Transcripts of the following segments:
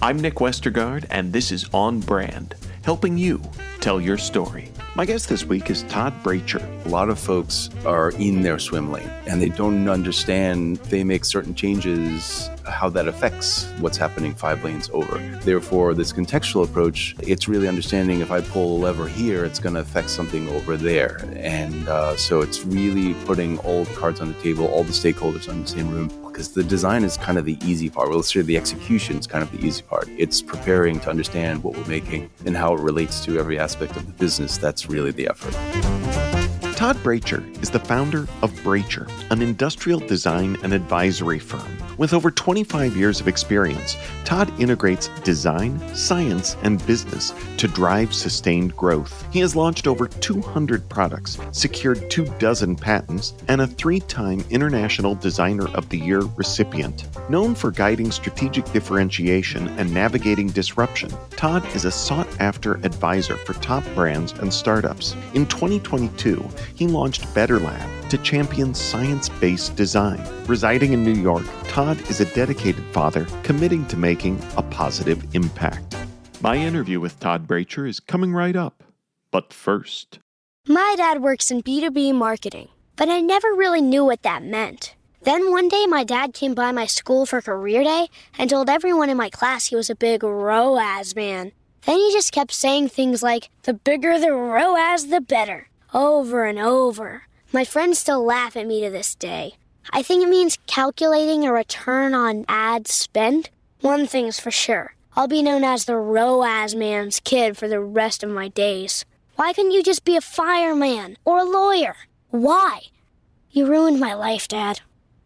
I'm Nick Westergaard, and this is On Brand, helping you tell your story. My guest this week is Todd Bracher. A lot of folks are in their swim lane and they don't understand if they make certain changes, how that affects what's happening 5 lanes over. Therefore, this contextual approach, it's really understanding if I pull a lever here, it's going to affect something over there. And so it's really putting all the cards on the table, all the stakeholders in the same room, because the design is kind of the easy part. Well, the execution is kind of the easy part. It's preparing to understand what we're making and how it relates to every aspect of the business. That's really the effort. Todd Bracher is the founder of Bracher, an industrial design and advisory firm. With over 25 years of experience, Todd integrates design, science, and business to drive sustained growth. He has launched over 200 products, secured 24 patents, and a 3-time International Designer of the Year recipient. Known for guiding strategic differentiation and navigating disruption, Todd is a sought-after advisor for top brands and startups. In 2022, he launched Betterlab to champion science-based design. Residing in New York, Todd is a dedicated father committing to making a positive impact. My interview with Todd Bracher is coming right up. But first, my dad works in B2B marketing, but I never really knew what that meant. Then one day my dad came by my school for career day and told everyone in my class he was a big ROAS man. Then he just kept saying things like, the bigger the ROAS, the better, over and over. My friends still laugh at me to this day. I think it means calculating a return on ad spend. One thing's for sure, I'll be known as the ROAS man's kid for the rest of my days. Why couldn't you just be a fireman or a lawyer? Why? You ruined my life, Dad.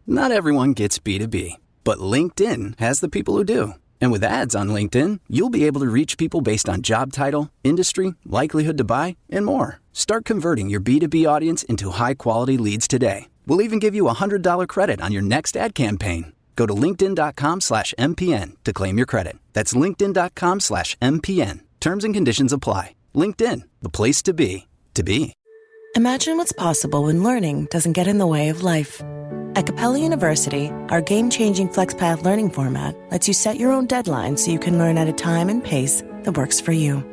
Not everyone gets B2B, but LinkedIn has the people who do. And with ads on LinkedIn, you'll be able to reach people based on job title, industry, likelihood to buy, and more. Start converting your B2B audience into high-quality leads today. We'll even give you a $100 credit on your next ad campaign. Go to linkedin.com/MPN to claim your credit. That's linkedin.com/MPN. Terms and conditions apply. LinkedIn, the place to be, to be. Imagine what's possible when learning doesn't get in the way of life. At Capella University, our game-changing FlexPath learning format lets you set your own deadlines so you can learn at a time and pace that works for you.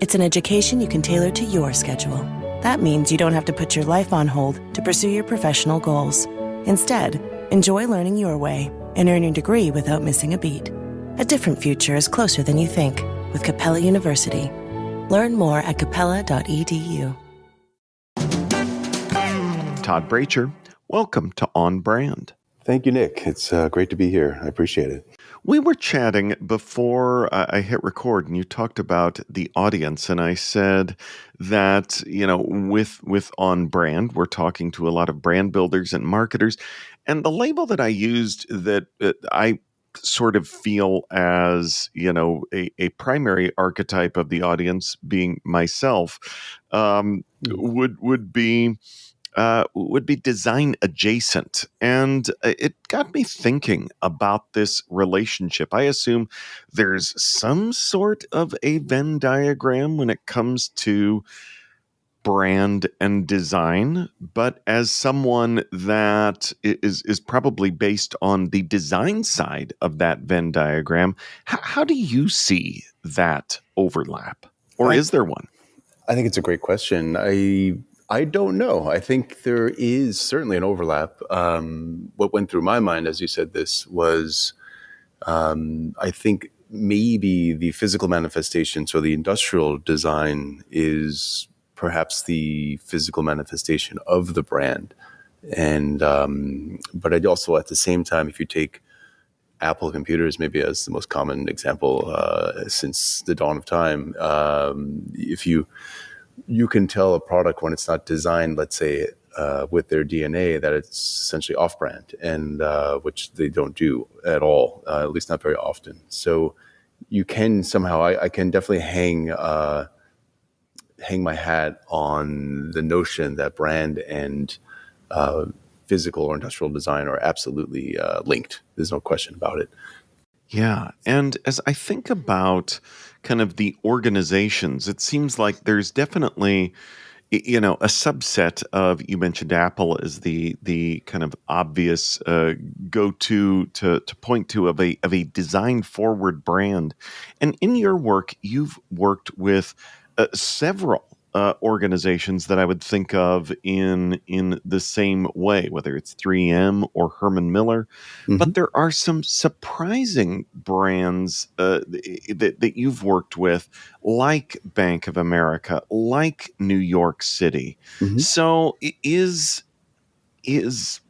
It's an education you can tailor to your schedule. That means you don't have to put your life on hold to pursue your professional goals. Instead, enjoy learning your way and earn your degree without missing a beat. A different future is closer than you think with Capella University. Learn more at capella.edu. Todd Bracher, welcome to On Brand. Thank you, Nick. It's great to be here. I appreciate it. We were chatting before I hit record, and you talked about the audience, and I said that, with On Brand, we're talking to a lot of brand builders and marketers, and the label that I used that I sort of feel as, a primary archetype of the audience being myself, would be design adjacent. And it got me thinking about this relationship. I assume there's some sort of a Venn diagram when it comes to brand and design, but as someone that is probably based on the design side of that Venn diagram, how do you see that overlap? Or is there one? I think it's a great question. I don't know. I think there is certainly an overlap. What went through my mind as you said this was, I think maybe the physical manifestation, so the industrial design is perhaps the physical manifestation of the brand. And but I'd also at the same time, if you take Apple computers maybe as the most common example since the dawn of time, if you can tell a product when it's not designed, let's say, with their DNA, that it's essentially off-brand, and which they don't do at all, at least not very often. So you can somehow, I can definitely hang my hat on the notion that brand and physical or industrial design are absolutely linked. There's no question about it. Yeah. And as I think about kind of the organizations, it seems like there's definitely, a subset of, you mentioned Apple is the kind of obvious go-to to point to of a design forward brand. And in your work, you've worked with several organizations that I would think of in the same way, whether it's 3M or Herman Miller. But Hmm. there are some surprising brands that you've worked with, like Bank of America, like New York City. Hmm. So is is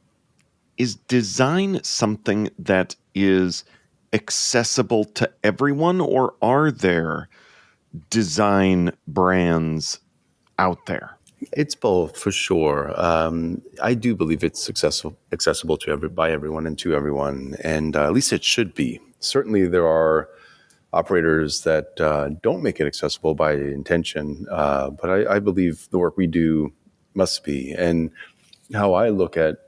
design something that is accessible to everyone, or are there design brands out there? It's both for sure. I do believe it's accessible to by everyone and to everyone, and at least it should be. Certainly, there are operators that don't make it accessible by intention, but I believe the work we do must be. And how I look at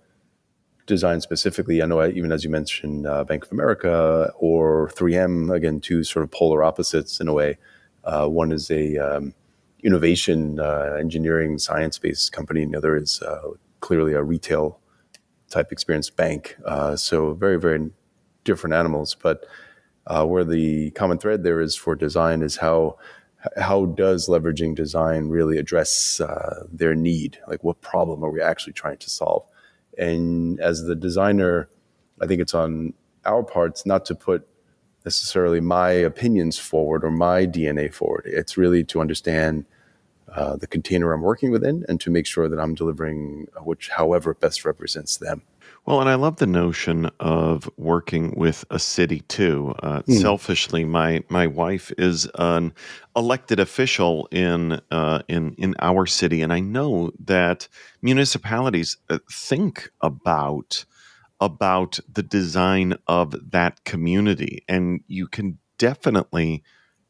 design specifically, I know even as you mentioned, Bank of America or 3M, again, two sort of polar opposites in a way. One is a innovation, engineering, science-based company, and the other is clearly a retail type experience bank. So very, very different animals, but where the common thread there is for design is how does leveraging design really address their need? Like, what problem are we actually trying to solve? And as the designer, I think it's on our parts not to put necessarily my opinions forward or my DNA forward. It's really to understand the container I'm working within and to make sure that I'm delivering which, however, best represents them. Well, and I love the notion of working with a city too. Mm. Selfishly, my wife is an elected official in our city, and I know that municipalities think about the design of that community, and you can definitely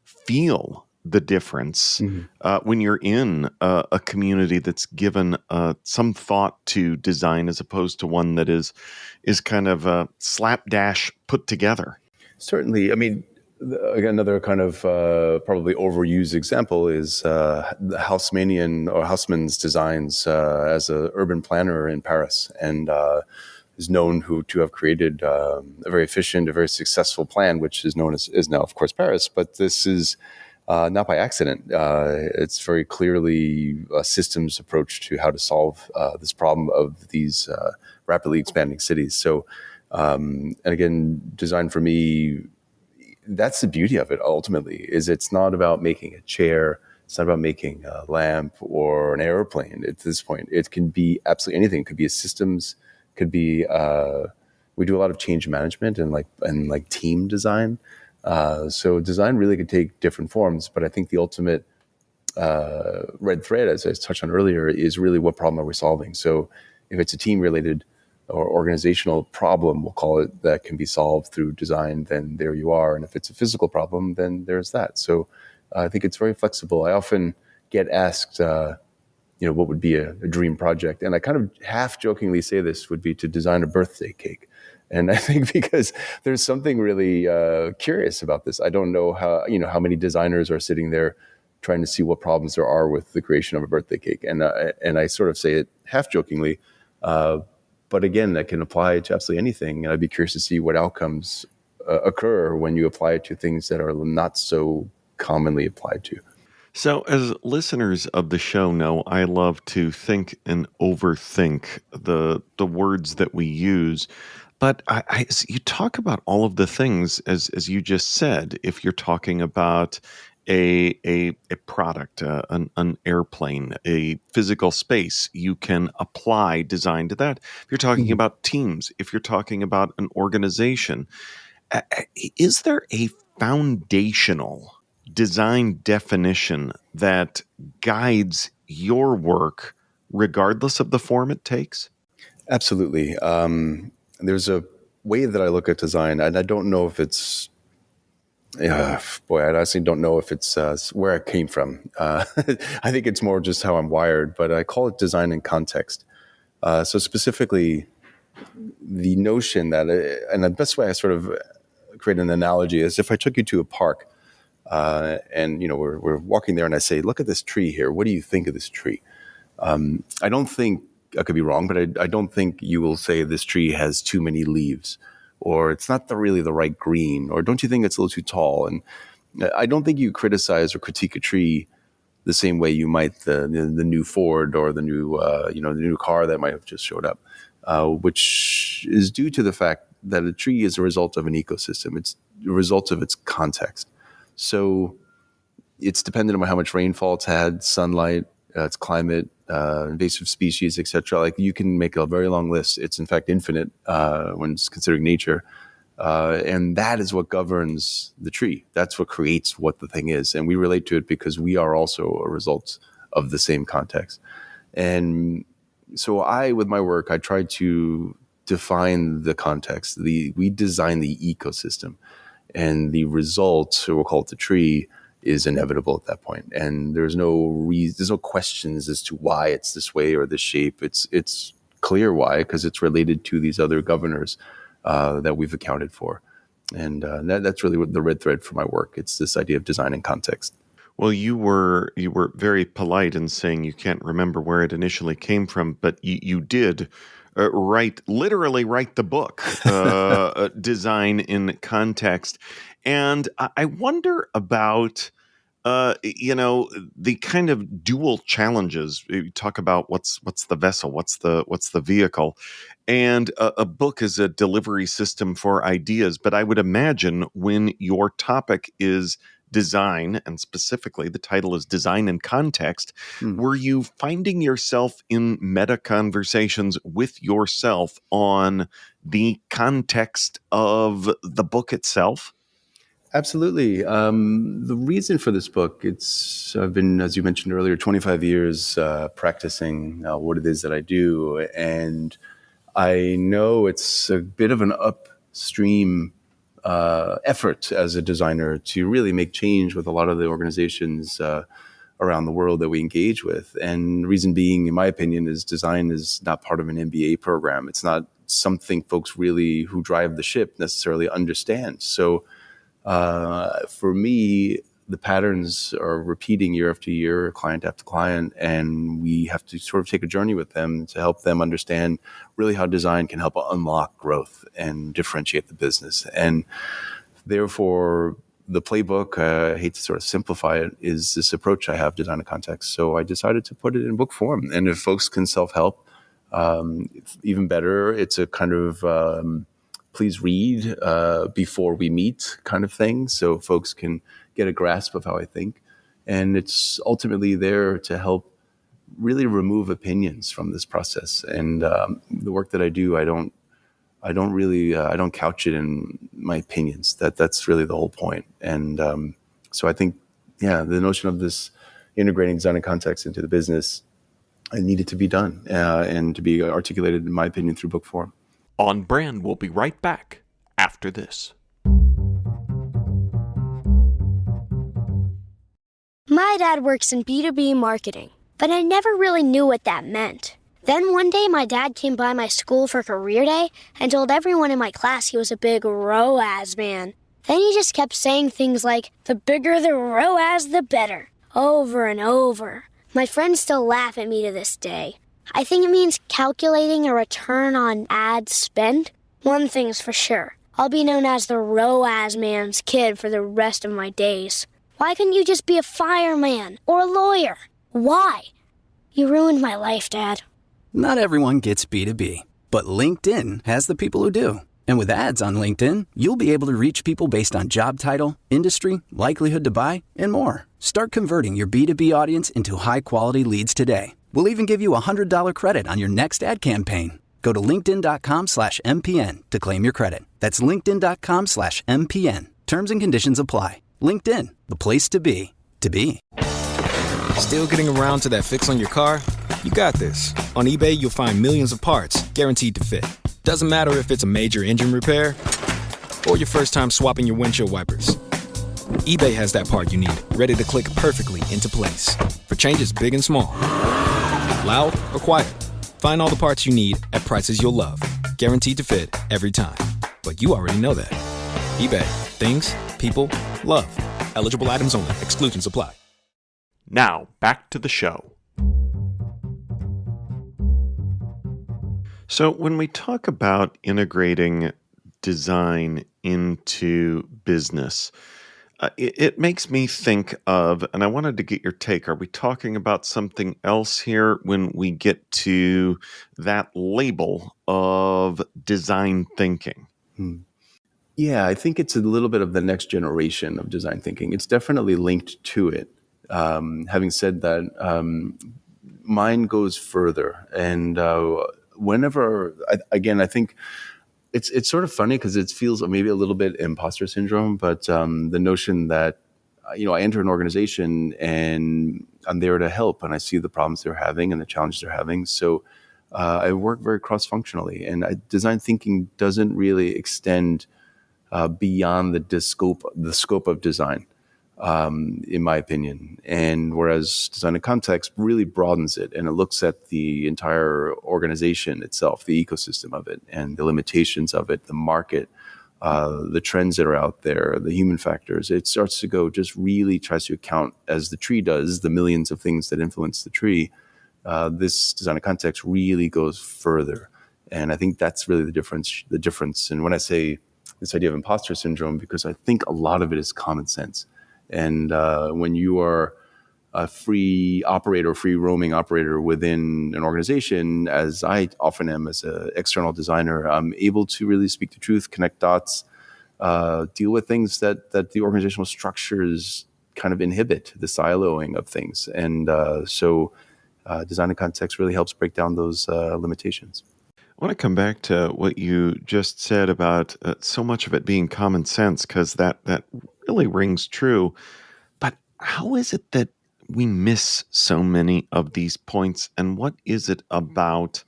feel the difference Mhm. when you're in a community that's given some thought to design, as opposed to one that is kind of slapdash put together. Certainly. I mean, again, another kind of probably overused example is the Haussmannian or Haussmann's designs as an urban planner in Paris, and is known to have created a very efficient, a very successful plan, which is known as is now, of course, Paris. But this is not by accident. It's very clearly a systems approach to how to solve this problem of these rapidly expanding cities. So, and again, design for me, that's the beauty of it. Ultimately, is it's not about making a chair. It's not about making a lamp or an airplane. At this point, it can be absolutely anything. It could be a systems. Could be. We do a lot of change management and like team design. So design really could take different forms, but I think the ultimate red thread, as I touched on earlier, is really what problem are we solving. So if it's a team-related or organizational problem, we'll call it, that can be solved through design, then there you are. And if it's a physical problem, then there's that. So I think it's very flexible. I often get asked, what would be a dream project? And I kind of half jokingly say this would be to design a birthday cake. And I think because there's something really curious about this. I don't know how many designers are sitting there trying to see what problems there are with the creation of a birthday cake. And I sort of say it half jokingly, but again, that can apply to absolutely anything. And I'd be curious to see what outcomes occur when you apply it to things that are not so commonly applied to. So, as listeners of the show know, I love to think and overthink the words that we use. But you talk about all of the things as you just said. If you're talking about a product, an airplane, a physical space, you can apply design to that. If you're talking Mhm. about teams, if you're talking about an organization, is there a foundational design definition that guides your work regardless of the form it takes? Absolutely. There's a way that I look at design, and I don't know if it's, boy, I honestly don't know if it's where I came from. I think it's more just how I'm wired, but I call it design in context. So specifically, the notion that, and the best way I sort of create an analogy is if I took you to a park, and we're walking there, and I say, "Look at this tree here. What do you think of this tree?" I don't think, I could be wrong, but I don't think you will say this tree has too many leaves, or it's not really the right green, or don't you think it's a little too tall? And I don't think you criticize or critique a tree the same way you might the new Ford or the new the new car that might have just showed up, which is due to the fact that a tree is a result of an ecosystem. It's a result of its context. So it's dependent on how much rainfall it's had, sunlight, its climate, invasive species, etc. Like, you can make a very long list. It's in fact infinite when it's considering nature. And that is what governs the tree. That's what creates what the thing is. And we relate to it because we are also a result of the same context. And so with my work, I try to define the context. We design the ecosystem, and the result, or we'll call it the tree, is inevitable at that point. And there's no questions as to why it's this way or this shape. It's clear why, because it's related to these other governors that we've accounted for. And that's really what the red thread for my work. It's this idea of design and context. Well, you were very polite in saying you can't remember where it initially came from, but you did literally write the book, Design in Context. And I wonder about the kind of dual challenges. You talk about what's the vessel, what's the vehicle, and a book is a delivery system for ideas. But I would imagine when your topic is design, and specifically the title is Design in Context, were you finding yourself in meta conversations with yourself on the context of the book itself? Absolutely. The reason for this book, I've been, as you mentioned earlier, 25 years practicing what it is that I do. And I know it's a bit of an upstream effort as a designer to really make change with a lot of the organizations around the world that we engage with. And the reason being, in my opinion, is design is not part of an MBA program. It's not something folks really who drive the ship necessarily understand. So for me, the patterns are repeating year after year, client after client, and we have to sort of take a journey with them to help them understand really how design can help unlock growth and differentiate the business. And therefore, the playbook, I hate to sort of simplify it, is this approach I have, design in context. So I decided to put it in book form. And if folks can self-help, it's even better. It's a kind of please read before we meet kind of thing, so folks can get a grasp of how I think. And it's ultimately there to help really remove opinions from this process. And the work that I do, I don't couch it in my opinions. That's really the whole point. And so I think, the notion of this integrating design and context into the business, it needed to be done and to be articulated, in my opinion, through book form. On Brand will be right back after this. My dad works in B2B marketing, but I never really knew what that meant. Then one day my dad came by my school for career day and told everyone in my class he was a big ROAS man. Then he just kept saying things like, the bigger the ROAS, the better, over and over. My friends still laugh at me to this day. I think it means calculating a return on ad spend. One thing's for sure, I'll be known as the ROAS man's kid for the rest of my days. Why couldn't you just be a fireman or a lawyer? Why? You ruined my life, Dad. Not everyone gets B2B, but LinkedIn has the people who do. And with ads on LinkedIn, you'll be able to reach people based on job title, industry, likelihood to buy, and more. Start converting your B2B audience into high-quality leads today. We'll even give you a $100 credit on your next ad campaign. Go to linkedin.com/MPN to claim your credit. That's linkedin.com/MPN. Terms and conditions apply. LinkedIn, the place to be, to be. Still getting around to that fix on your car? You got this. On eBay, you'll find millions of parts guaranteed to fit. Doesn't matter if it's a major engine repair or your first time swapping your windshield wipers. eBay has that part you need, ready to click perfectly into place for changes big and small. Loud or quiet, find all the parts you need at prices you'll love. Guaranteed to fit every time. But you already know that. eBay. Things. People. Love. Eligible items only. Exclusions apply. Now, back to the show. So, when we talk about integrating design into business, it makes me think of, and I wanted to get your take. Are we talking about something else here when we get to that label of design thinking? Hmm. Yeah, I think it's a little bit of the next generation of design thinking. It's definitely linked to it. Having said that, mine goes further, and again, I think it's sort of funny because it feels maybe a little bit imposter syndrome, but the notion that I enter an organization and I'm there to help, and I see the problems they're having and the challenges they're having. So I work very cross-functionally, and design thinking doesn't really extend beyond the scope of design, in my opinion. And whereas design and context really broadens it, and it looks at the entire organization itself, the ecosystem of it, and the limitations of it, the market, the trends that are out there, the human factors. It starts to go, just really tries to account, as the tree does, the millions of things that influence the tree. This design and context really goes further. And I think that's really the difference. And when I say this idea of imposter syndrome, because I think a lot of it is common sense. And when you are a free operator, free roaming operator within an organization, as I often am as an external designer, I'm able to really speak the truth, connect dots, deal with things that the organizational structures kind of inhibit, the siloing of things. And so design and context really helps break down those limitations. I want to come back to what you just said about so much of it being common sense, because that really rings true. But how is it that we miss so many of these points, and what is it about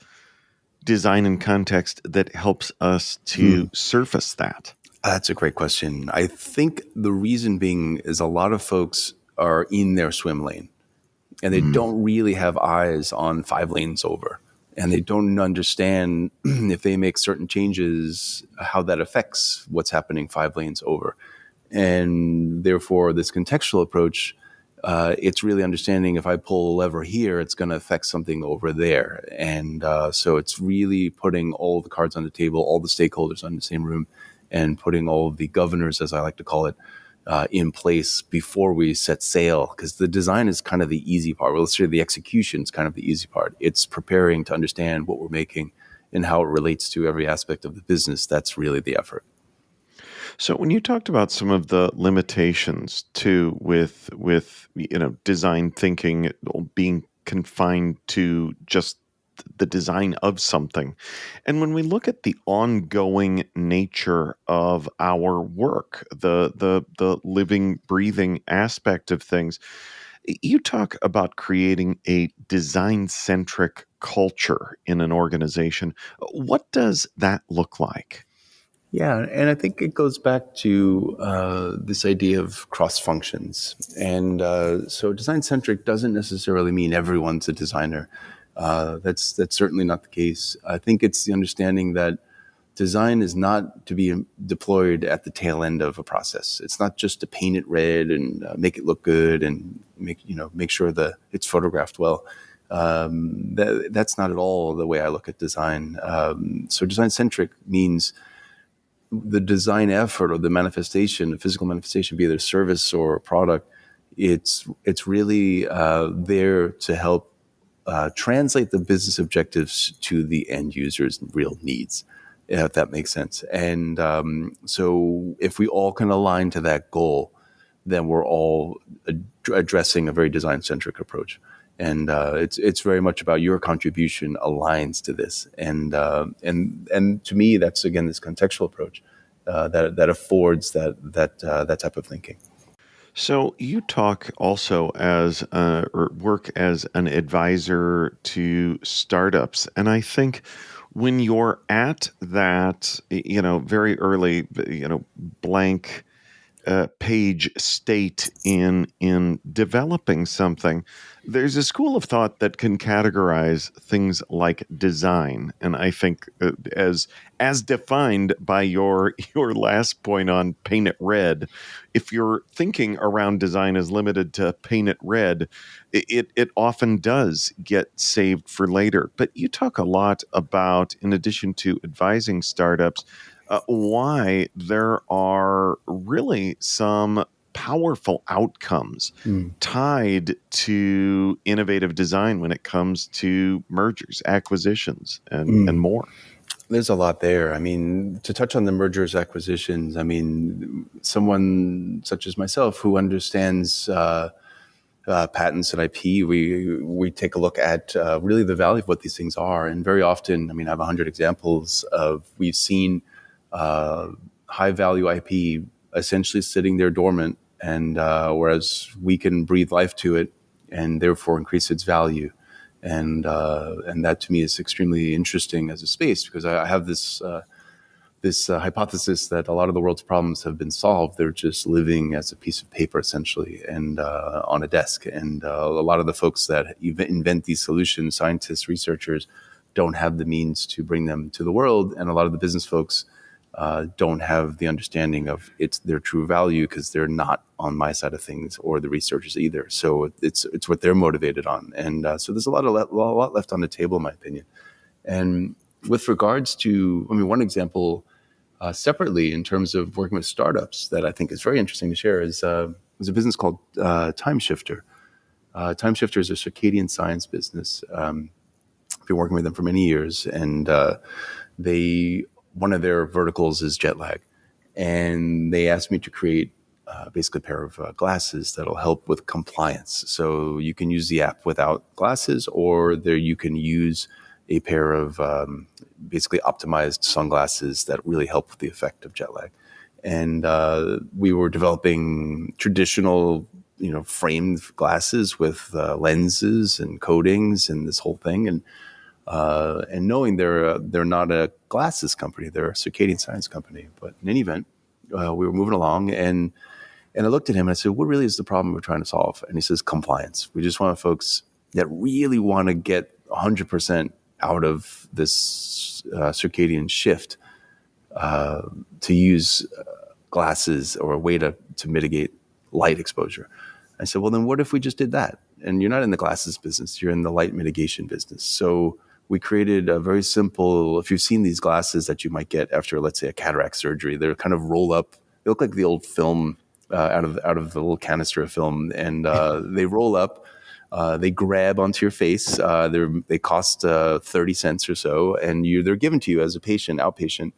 design and context that helps us to surface that? That's a great question. I think the reason being is a lot of folks are in their swim lane, and they don't really have eyes on 5 lanes over. And they don't understand if they make certain changes, how that affects what's happening 5 lanes over. And therefore, this contextual approach, it's really understanding if I pull a lever here, it's going to affect something over there. And so it's really putting all the cards on the table, all the stakeholders on the same room, and putting all the governors, as I like to call it, in place before we set sail, because the design is kind of the easy part. Well, let's say the execution is kind of the easy part. It's preparing to understand what we're making and how it relates to every aspect of the business. That's really the effort. So when you talked about some of the limitations too with design thinking being confined to just the design of something, and when we look at the ongoing nature of our work, the living, breathing aspect of things, you talk about creating a design-centric culture in an organization. What does that look like? Yeah, and I think it goes back to this idea of cross functions. And so design centric doesn't necessarily mean everyone's a designer. That's certainly not the case. I think it's the understanding that design is not to be deployed at the tail end of a process. It's not just to paint it red and make it look good and make sure that it's photographed well. That's not at all the way I look at design. So design centric means the design effort or the manifestation, the physical manifestation, be it a service or a product, it's really there to help translate the business objectives to the end user's real needs, if that makes sense. And so if we all can align to that goal, then we're all addressing a very design-centric approach. And it's very much about your contribution aligns to this, and to me, that's again this contextual approach that affords that type of thinking. So you talk also or work as an advisor to startups, and I think when you're at that, very early, blank page state in developing something. There's a school of thought that can categorize things like design, and I think as defined by your last point on paint it red, if your thinking around design is limited to paint it red, it often does get saved for later. But you talk a lot about, in addition to advising startups, why there are really some powerful outcomes tied to innovative design when it comes to mergers, acquisitions, and more. There's a lot there. I mean, to touch on the mergers, acquisitions, I mean, someone such as myself who understands patents and IP, we take a look at really the value of what these things are. And very often, I mean, I have 100 examples of we've seen high value IP essentially sitting there dormant, and whereas we can breathe life to it and therefore increase its value. And that to me is extremely interesting as a space, because I have this hypothesis that a lot of the world's problems have been solved. They're just living as a piece of paper, essentially, and on a desk. And a lot of the folks that invent these solutions, scientists, researchers, don't have the means to bring them to the world. And a lot of the business folks don't have the understanding of their true value, because they're not on my side of things, or the researchers either. So it's what they're motivated on. And so there's a lot left on the table, in my opinion. And with regards to, I mean, one example separately in terms of working with startups that I think is very interesting to share is a business called Timeshifter. Timeshifter is a circadian science business. I've been working with them for many years, and one of their verticals is jet lag. And they asked me to create basically a pair of glasses that'll help with compliance. So you can use the app without glasses, or you can use a pair of basically optimized sunglasses that really help with the effect of jet lag. And we were developing traditional, framed glasses with lenses and coatings and this whole thing. And knowing they're not a glasses company, they're a circadian science company. But in any event, we were moving along, and I looked at him and I said, "What really is the problem we're trying to solve?" And he says, "Compliance. We just want folks that really want to get 100% out of this circadian shift to use glasses or a way to mitigate light exposure." I said, "Well, then what if we just did that? And you're not in the glasses business, you're in the light mitigation business." So we created a very simple, if you've seen these glasses that you might get after, let's say, a cataract surgery, they're kind of roll up. They look like the old film out of the little canister of film, and they roll up. They grab onto your face. They cost 30 cents or so, and they're given to you as a patient, outpatient,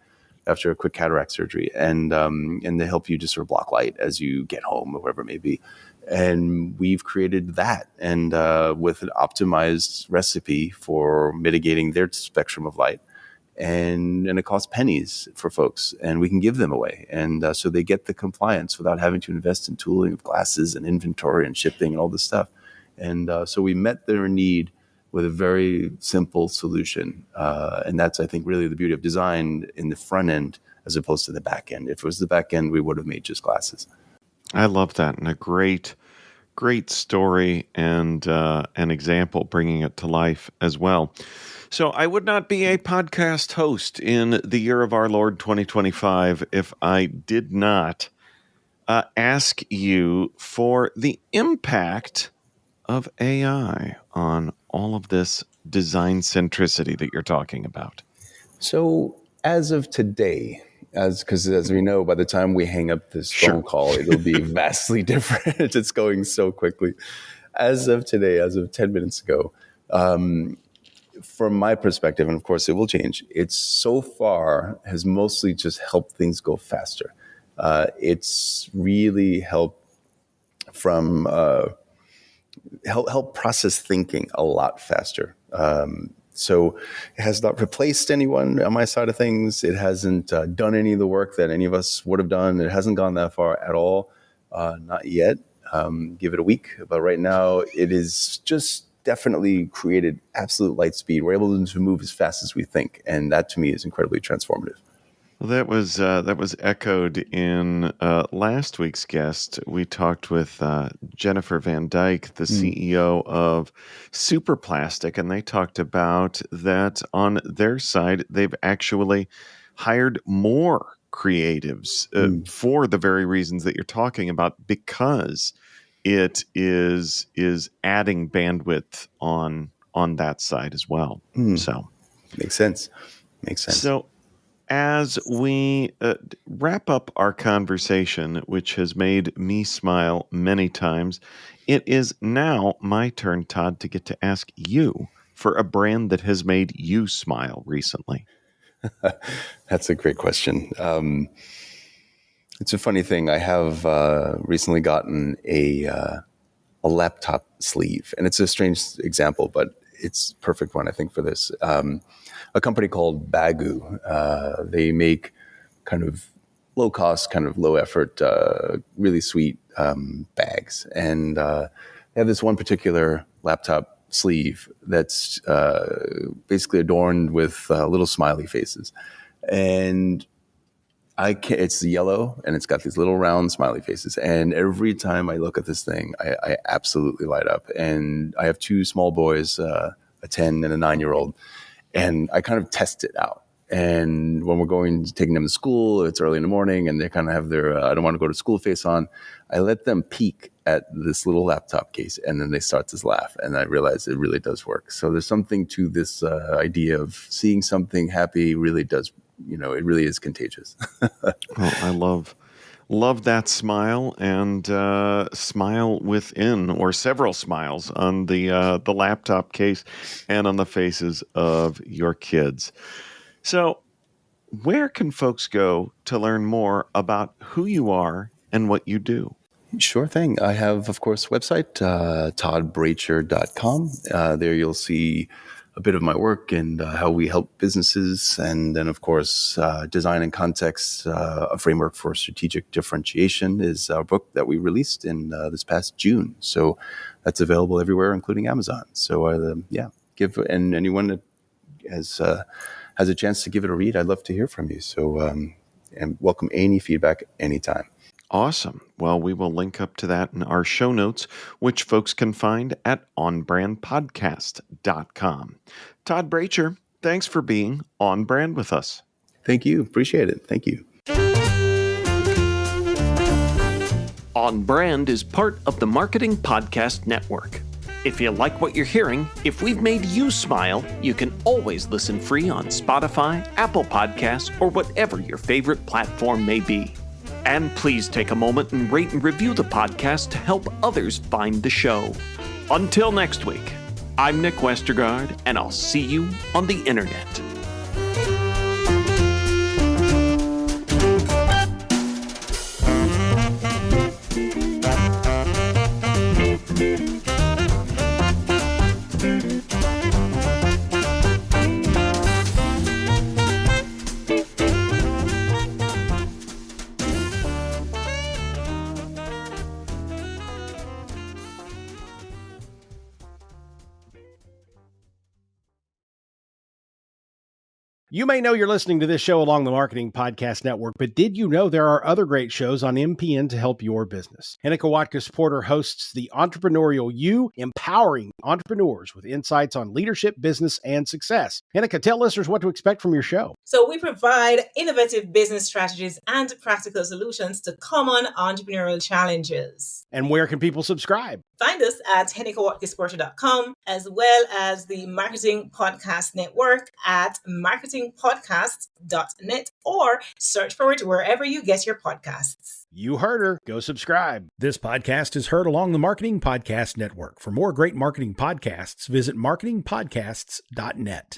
after a quick cataract surgery, and they help you just sort of block light as you get home or wherever it may be. And we've created that, and with an optimized recipe for mitigating their spectrum of light. And it costs pennies for folks, and we can give them away. And so they get the compliance without having to invest in tooling of glasses and inventory and shipping and all this stuff. And so we met their need with a very simple solution. And that's, I think, really the beauty of design in the front end as opposed to the back end. If it was the back end, we would have made just glasses. I love that, and a great story and an example, bringing it to life as well. So I would not be a podcast host in the year of our Lord 2025 if I did not ask you for the impact of AI on all of this design centricity that you're talking about. So as of today, because as we know, by the time we hang up this phone call, it'll be vastly different. It's going so quickly. As of today, as of 10 minutes ago, from my perspective, and of course it will change, it's so far has mostly just helped things go faster. It's really helped from help process thinking a lot faster. So it has not replaced anyone on my side of things. It hasn't done any of the work that any of us would have done. It hasn't gone that far at all. Not yet. Give it a week. But right now, it is just definitely created absolute light speed. We're able to move as fast as we think. And that, to me, is incredibly transformative. Well, that was echoed in last week's guest. We talked with Jennifer Van Dyke, the CEO of Superplastic, and they talked about that on their side. They've actually hired more creatives for the very reasons that you're talking about, because it is adding bandwidth on that side as well. So Makes sense. So as we wrap up our conversation, which has made me smile many times, it is now my turn, Todd, to get to ask you for a brand that has made you smile recently. That's a great question. It's a funny thing. I have recently gotten a laptop sleeve, and it's a strange example, but it's a perfect one, I think, for this. A company called Baggu. They make kind of low cost, kind of low effort, really sweet bags. And they have this one particular laptop sleeve that's basically adorned with little smiley faces. And it's yellow, and it's got these little round smiley faces. And every time I look at this thing, I absolutely light up. And I have two small boys, a 10 and a 9-year-old. And I kind of test it out. And when we're taking them to school, it's early in the morning, and they kind of have their I don't want to go to school face on. I let them peek at this little laptop case, and then they start to laugh. And I realize it really does work. So there's something to this idea of seeing something happy really does, it really is contagious. Oh, I love that smile, and smile within, or several smiles on the laptop case and on the faces of your kids. So where can folks go to learn more about who you are and what you do? Sure thing. I have, of course, website, toddbracher.com. There you'll see a bit of my work and how we help businesses. And then, of course, Design and Context, a framework for strategic differentiation, is a book that we released in this past June. So that's available everywhere, including Amazon. So and anyone that has a chance to give it a read, I'd love to hear from you. So and welcome any feedback anytime. Awesome. Well, we will link up to that in our show notes, which folks can find at onbrandpodcast.com. Todd Bracher, thanks for being on brand with us. Thank you. Appreciate it. Thank you. On Brand is part of the Marketing Podcast Network. If you like what you're hearing, if we've made you smile, you can always listen free on Spotify, Apple Podcasts, or whatever your favorite platform may be. And please take a moment and rate and review the podcast to help others find the show. Until next week, I'm Nick Westergaard, and I'll see you on the internet. You may know you're listening to this show along the Marketing Podcast Network, but did you know there are other great shows on MPN to help your business? Hennika Watkis-Porter hosts The Entrepreneurial You, empowering entrepreneurs with insights on leadership, business, and success. Hennika, tell listeners what to expect from your show. So we provide innovative business strategies and practical solutions to common entrepreneurial challenges. And where can people subscribe? Find us at hennikawatkisporter.com, as well as the Marketing Podcast Network at marketingpodcasts.net, or search for it wherever you get your podcasts. You heard her. Go subscribe. This podcast is heard along the Marketing Podcast Network. For more great marketing podcasts, visit marketingpodcasts.net.